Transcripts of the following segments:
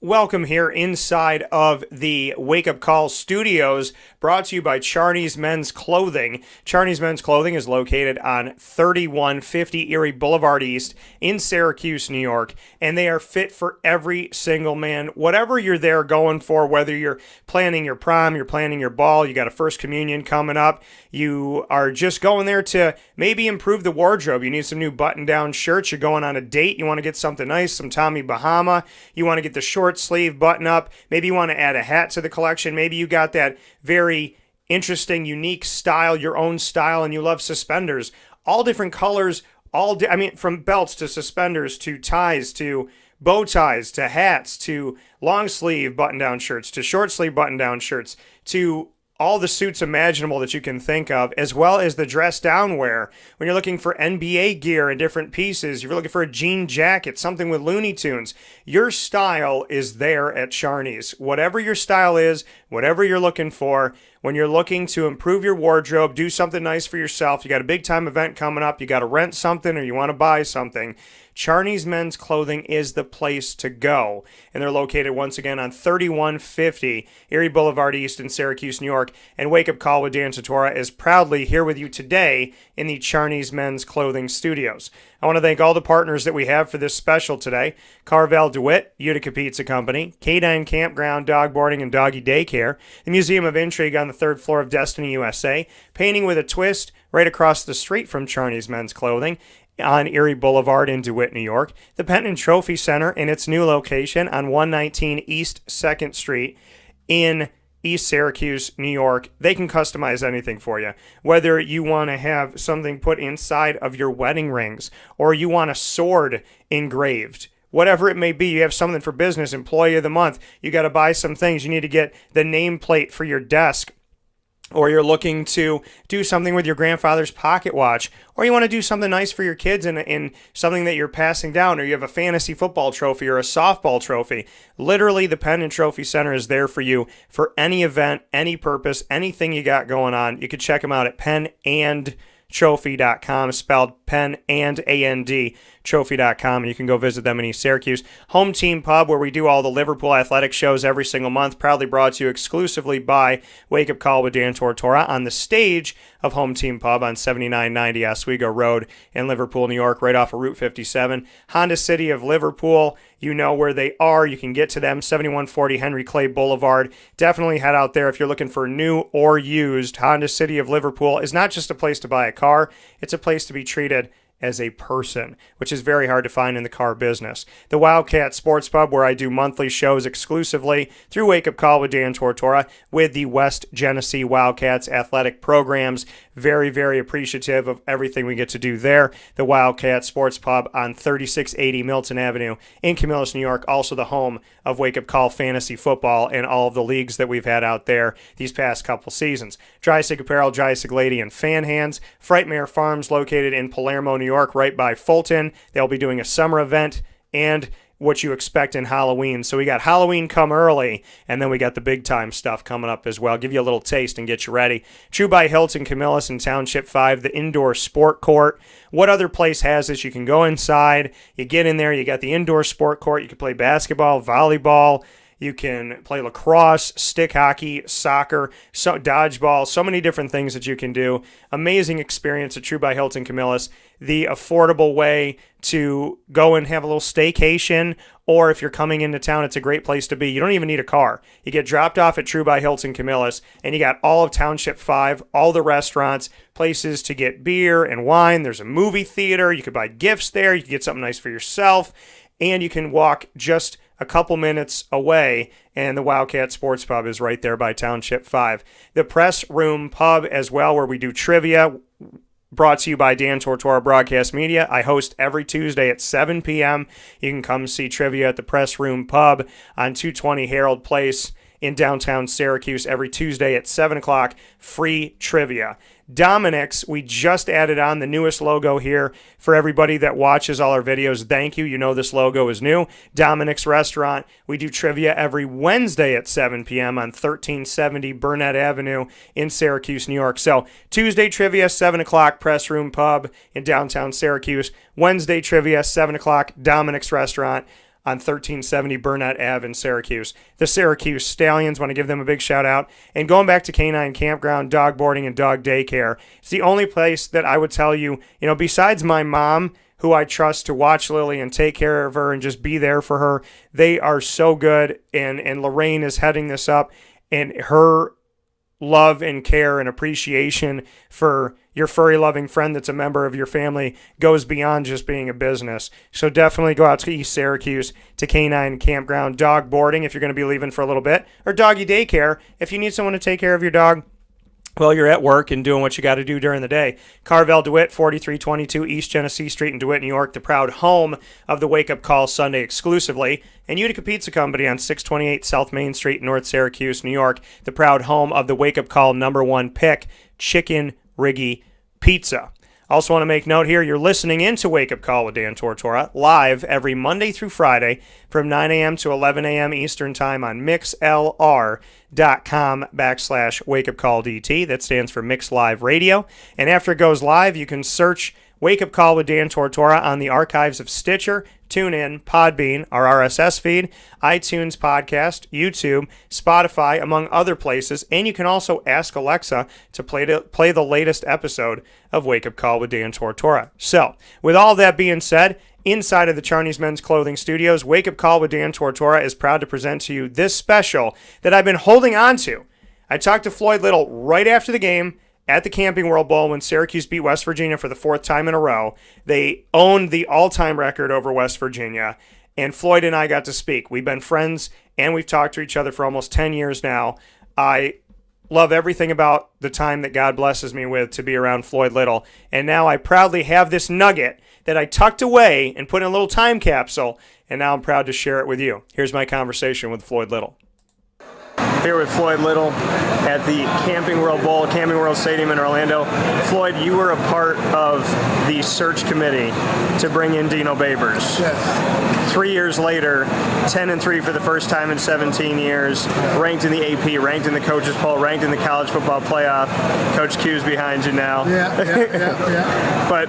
Welcome here inside of the Wake Up Call Studios, brought to you by Charney's Men's Clothing. Charney's Men's Clothing is located on 3150 Erie Boulevard East in Syracuse, New York, and they are fit for every single man. Whatever you're there going for, whether you're planning your prom, you're planning your ball, you got a first communion coming up, you are just going there to maybe improve the wardrobe. You need some new button-down shirts, you're going on a date, you want to get something nice, some Tommy Bahama, you want to get the short sleeve button up, maybe you want to add a hat to the collection, maybe you got that very interesting, unique style, your own style, and you love suspenders, all different colors, from belts to suspenders to ties to bow ties to hats to long sleeve button down shirts to short sleeve button down shirts to all the suits imaginable that you can think of, as well as the dress down wear. When you're looking for NBA gear in different pieces, you're looking for a jean jacket, something with Looney Tunes, your style is there at Charney's. Whatever your style is, whatever you're looking for, when you're looking to improve your wardrobe, do something nice for yourself, you got a big time event coming up, you got to rent something or you want to buy something, Charney's Men's Clothing is the place to go. And they're located once again on 3150 Erie Boulevard East in Syracuse, New York. And Wake Up Call with Dan Tortora is proudly here with you today in the Charney's Men's Clothing Studios. I want to thank all the partners that we have for this special today. Carvel DeWitt, Utica Pizza Company, K9 Campground, Dog Boarding and Doggy Daycare, the Museum of Intrigue on the third floor of Destiny USA, Painting with a Twist right across the street from Charney's Men's Clothing, on Erie Boulevard in DeWitt, New York, the Penton Trophy Center in its new location on 119 East 2nd Street in East Syracuse, New York. They can customize anything for you. Whether you want to have something put inside of your wedding rings or you want a sword engraved, whatever it may be, you have something for business, employee of the month, you got to buy some things, you need to get the nameplate for your desk, or you're looking to do something with your grandfather's pocket watch, or you want to do something nice for your kids in something that you're passing down, or you have a fantasy football trophy or a softball trophy. Literally, the Penn and Trophy Center is there for you for any event, any purpose, anything you got going on. You can check them out at pennandtrophy.com, spelled pen and A-N-D, trophy.com, and you can go visit them in East Syracuse. Home Team Pub, where we do all the Liverpool athletic shows every single month, proudly brought to you exclusively by Wake Up Call with Dan Tortora on the stage of Home Team Pub on 7990 Oswego Road in Liverpool, New York, right off of Route 57. Honda City of Liverpool, you know where they are. You can get to them, 7140 Henry Clay Boulevard. Definitely head out there if you're looking for new or used. Honda City of Liverpool is not just a place to buy a car, it's a place to be treated as a person, which is very hard to find in the car business. The Wildcat Sports Pub, where I do monthly shows exclusively through Wake Up Call with Dan Tortora with the West Genesee Wildcats athletic programs. Very, very appreciative of everything we get to do there. The Wildcat Sports Pub on 3680 Milton Avenue in Camillus, New York, also the home of Wake Up Call Fantasy Football and all of the leagues that we've had out there these past couple seasons. Dry Sig Apparel, Dry Sig Lady, and Fan Hands. Frightmare Farms, located in Palermo, New York, right by Fulton. They'll be doing a summer event and what you expect in Halloween. So we got Halloween come early, and then we got the big time stuff coming up as well. Give you a little taste and get you ready. True by Hilton, Camillus, and Township 5, the indoor sport court. What other place has this? You can go inside, you get in there, you got the indoor sport court, you can play basketball, volleyball, you can play lacrosse, stick hockey, soccer, dodgeball, so many different things that you can do. Amazing experience at True by Hilton Camillus. The affordable way to go and have a little staycation, or if you're coming into town, it's a great place to be. You don't even need a car. You get dropped off at True by Hilton Camillus, and you got all of Township 5, all the restaurants, places to get beer and wine. There's a movie theater. You could buy gifts there. You can get something nice for yourself, and you can walk just a couple minutes away, and the Wildcat Sports Pub is right there by Township 5. The Press Room Pub as well, where we do trivia, brought to you by Dan Tortora Broadcast Media. I host every Tuesday at 7 p.m. You can come see trivia at the Press Room Pub on 220 Harold Place in downtown Syracuse every Tuesday at 7 o'clock. Free trivia. Dominic's, we just added on the newest logo here for everybody that watches all our videos. Thank you. You know this logo is new. Dominic's Restaurant. We do trivia every Wednesday at 7 p.m. on 1370 Burnett Avenue in Syracuse, New York. So Tuesday trivia, 7 o'clock, Press Room Pub in downtown Syracuse. Wednesday trivia, 7 o'clock, Dominic's Restaurant on 1370 Burnett Ave in Syracuse. The Syracuse Stallions, want to give them a big shout out. And going back to Canine Campground, dog boarding, and dog daycare, it's the only place that I would tell you, besides my mom, who I trust to watch Lily and take care of her and just be there for her. They are so good, and Lorraine is heading this up, and her love and care and appreciation for your furry loving friend that's a member of your family goes beyond just being a business. So definitely go out to East Syracuse to Canine Campground, dog boarding if you're going to be leaving for a little bit, or doggy daycare if you need someone to take care of your dog while you're at work and doing what you got to do during the day. Carvel DeWitt, 4322 East Genesee Street in DeWitt, New York, the proud home of the Wake Up Call Sunday exclusively. And Utica Pizza Company on 628 South Main Street, North Syracuse, New York, the proud home of the Wake Up Call #1 pick, Chicken Riggy Pizza. Also want to make note here, you're listening into Wake Up Call with Dan Tortora, live every Monday through Friday from 9 a.m. to 11 a.m. Eastern Time on mixlr.com/wakeupcalldt. That stands for Mix Live Radio. And after it goes live, you can search Wake Up Call with Dan Tortora on the archives of Stitcher, TuneIn, Podbean, our RSS feed, iTunes podcast, YouTube, Spotify, among other places. And you can also ask Alexa to play the latest episode of Wake Up Call with Dan Tortora. So, with all that being said, inside of the Charney's Men's Clothing Studios, Wake Up Call with Dan Tortora is proud to present to you this special that I've been holding on to. I talked to Floyd Little right after the game at the Camping World Bowl when Syracuse beat West Virginia for the 4th time in a row. They owned the all-time record over West Virginia, and Floyd and I got to speak. We've been friends, and we've talked to each other for almost 10 years now. I love everything about the time that God blesses me with to be around Floyd Little, and now I proudly have this nugget that I tucked away and put in a little time capsule, and now I'm proud to share it with you. Here's my conversation with Floyd Little. Here with Floyd Little at the Camping World Bowl, Camping World Stadium in Orlando. Floyd, you were a part of the search committee to bring in Dino Babers. Yes. 3 years later, 10-3 for the first time in 17 years, ranked in the AP, ranked in the coaches poll, ranked in the college football playoff. Coach Q's behind you now. Yeah. But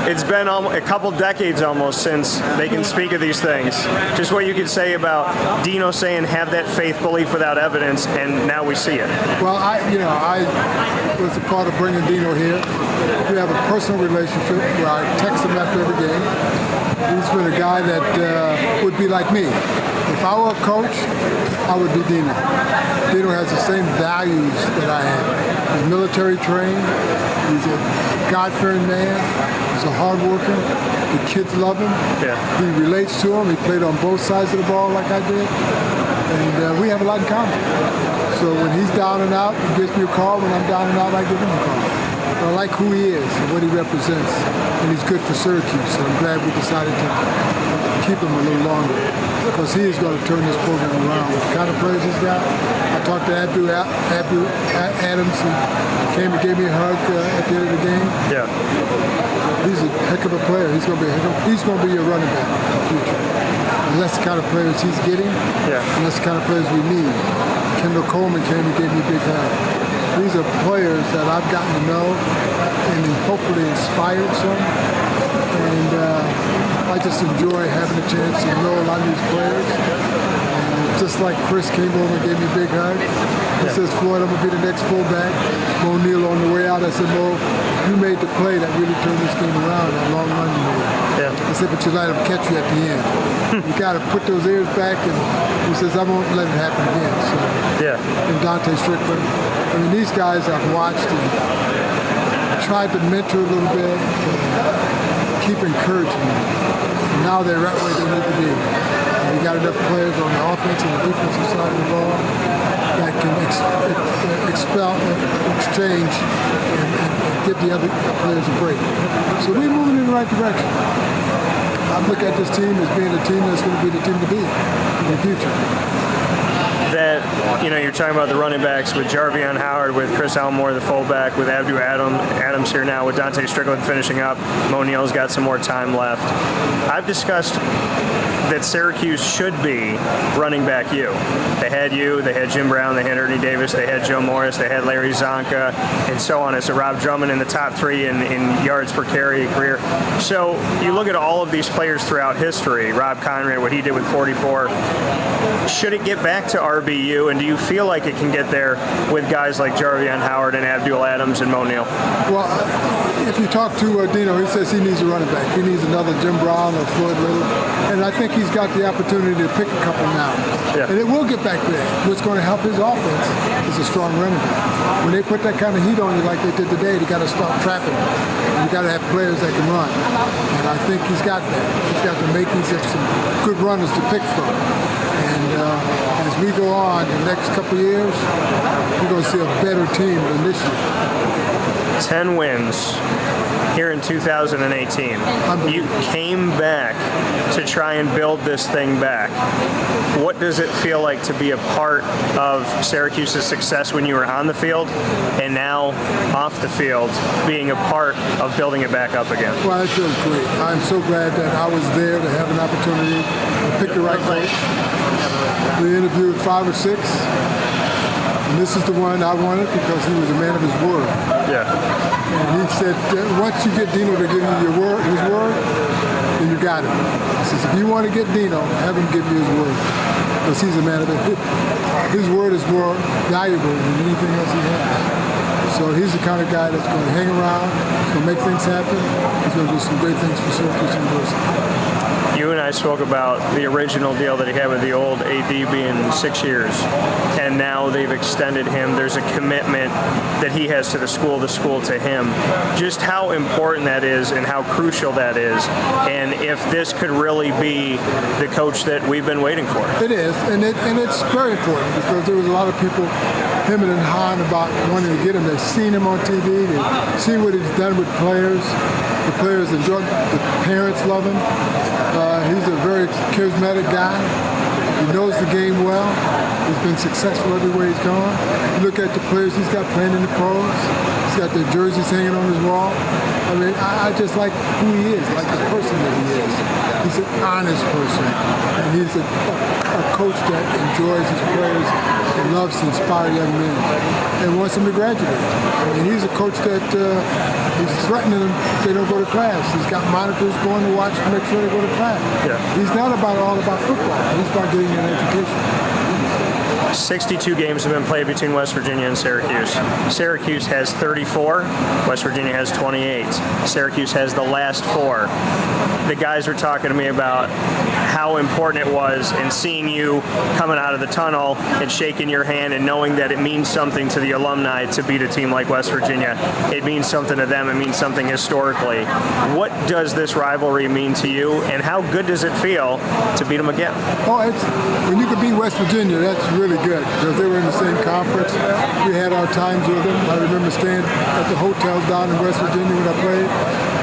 it's been a couple decades almost since they can speak of these things. Just what you could say about Dino saying, have that faith, belief without evidence, and now we see it. Well, I was a part of bringing Dino here. We have a personal relationship where I text him after every game. He's been a guy that would be like me. If I were a coach, I would be Dino. Dino has the same values that I have. He's military trained. He's a God-fearing man. He's a hard worker. The kids love him. Yeah. He relates to them. He played on both sides of the ball like I did. And we have a lot in common. So when he's down and out, he gives me a call. When I'm down and out, I give him a call. I like who he is and what he represents. And he's good for Syracuse. So I'm glad we decided to keep him a little longer, because he is going to turn this program around. With the kind of players he's got. I talked to Abdu Adams, who came and gave me a hug at the end of the game. Yeah. He's a heck of a player. He's going to be a running back in the future. And that's the kind of players he's getting. Yeah. And that's the kind of players we need. Kendall Coleman came and gave me a big hug. These are players that I've gotten to know and hopefully inspired some. And I just enjoy having a chance to know a lot of these players. Just like Chris came over and gave me a big hug. He says, Floyd, I'm going to be the next fullback. Mo Neal on the way out, I said, Mo, you made the play that really turned this game around, that long run you made. Yeah. I said, but you let him catch you at the end. You got to put those ears back, and he says, I won't let it happen again. So, and Dante Strickland. I mean, these guys I've watched and tried to mentor a little bit, keep encouraging them. And now they're right where they need to be. We got enough players on the offensive and defensive side of the ball that can exchange and give the other players a break. So we're moving in the right direction. I look at this team as being a team that's going to be the team to be in the future. that, you're talking about the running backs with Jarvion Howard, with Chris Elmore, the fullback, with Abdu Adams here now, with Dante Strickland finishing up. Mo Neal's got some more time left. I've discussed that Syracuse should be running back you. They had you, they had Jim Brown, they had Ernie Davis, they had Joe Morris, they had Larry Zonka, and so on. It's a Rob Drummond in the top 3 in yards per carry career. So you look at all of these players throughout history, Rob Conrad, what he did with 44. Should it get back to RBU, and do you feel like it can get there with guys like Jarvion Howard and Abdul Adams and Mo Neal? Well, if you talk to Dino, he says he needs a running back. He needs another Jim Brown or Floyd Little. And I think he's got the opportunity to pick a couple now. Yeah. And it will get back there. What's going to help his offense is a strong running back. When they put that kind of heat on you like they did today, they got to start trapping him. You got to have players that can run. And I think he's got that. He's got the makings of some good runners to pick from. And as we go on the next couple of years, we're going to see a better team than this year. 10 wins here in 2018. You came back to try and build this thing back. What does it feel like to be a part of Syracuse's success when you were on the field, and now off the field, being a part of building it back up again? Well, it feels great. I'm so glad that I was there to have an opportunity to pick the right coach. We interviewed 5 or 6. And this is the one I wanted because he was a man of his word. Yeah. And he said, once you get Dino to give you his word, then you got him. He says, if you want to get Dino, have him give you his word. Because he's a man of it. His word is more valuable than anything else he has. So he's the kind of guy that's going to hang around, he's going to make things happen, he's going to do some great things for Syracuse University. You and I spoke about the original deal that he had with the old AD being 6 years, and now they've extended him. There's a commitment that he has to the school to him. Just how important that is and how crucial that is, and if this could really be the coach that we've been waiting for. It is, and it's very important because there was a lot of people hemming and hawing about wanting to get him. They've seen him on TV. They've seen what he's done with players. The players enjoy him. The parents love him. He's a very charismatic guy. He knows the game well. He's been successful everywhere he's gone. You look at the players he's got playing in the pros. He's got their jerseys hanging on his wall. I mean, I just like who he is, like the person that he is. He's an honest person. And he's a coach that enjoys his players and loves to inspire young men and wants them to graduate. I mean, he's a coach that he's threatening them if they don't go to class. He's got monitors going to watch to make sure they go to class. Yeah. He's not all about football. He's about getting an education. 62 games have been played between West Virginia and Syracuse. Syracuse has 34. West Virginia has 28. Syracuse has the last 4. The guys were talking to me about how important it was in seeing you coming out of the tunnel and shaking your hand and knowing that it means something to the alumni to beat a team like West Virginia. It means something to them. It means something historically. What does this rivalry mean to you, and how good does it feel to beat them again? Oh, when you can beat West Virginia, that's really good because they were in the same conference. We had our times with them. I remember staying at the hotels down in West Virginia when I played.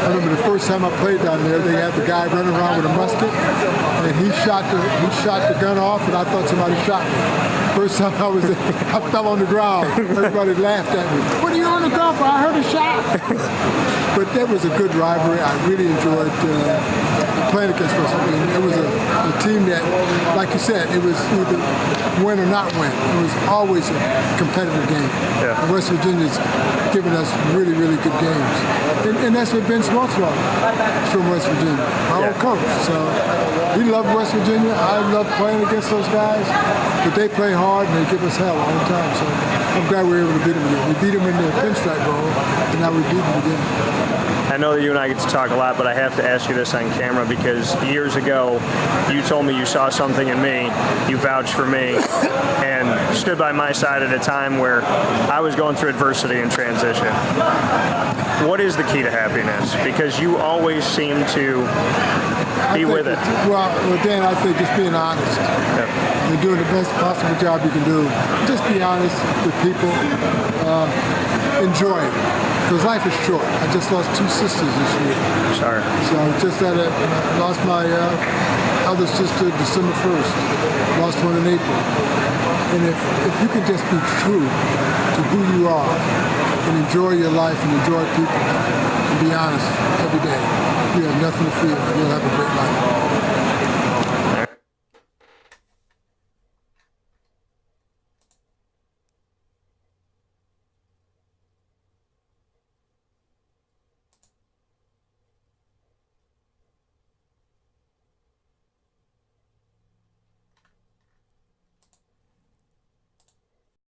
I remember the first time I played down there, they had the guy running around with a musket, and he shot the gun off, and I thought somebody shot me. First time I was there, I fell on the ground. Everybody laughed at me. What are you on the ground for? I heard a shot. But that was a good rivalry. I really enjoyed playing against West Virginia. It was a team that, like you said, it was either win or not win. It was always a competitive game. Yeah. And West Virginia's given us really, really good games. And that's what Ben Schmaltzwald from West Virginia, our old coach. So we love West Virginia. I love playing against those guys. But they play hard and they give us hell all the time. So I'm glad we were able to beat them again. We beat them in the Pinstripe Bowl, and now we beat them again. I know that you and I get to talk a lot, but I have to ask you this on camera because years ago you told me you saw something in me, you vouched for me, and stood by my side at a time where I was going through adversity and transition. What is the key to happiness? Because you always seem to be with it. Well, Dan, I think just being honest. Yeah. You're doing the best possible job you can do. Just be honest with people. Enjoy it. Because life is short. I just lost 2 sisters this year. Sorry. So just lost my other sister December 1st. Lost one in April. And if you can just be true to who you are and enjoy your life and enjoy people and be honest every day, you have nothing to fear. You'll have a great life.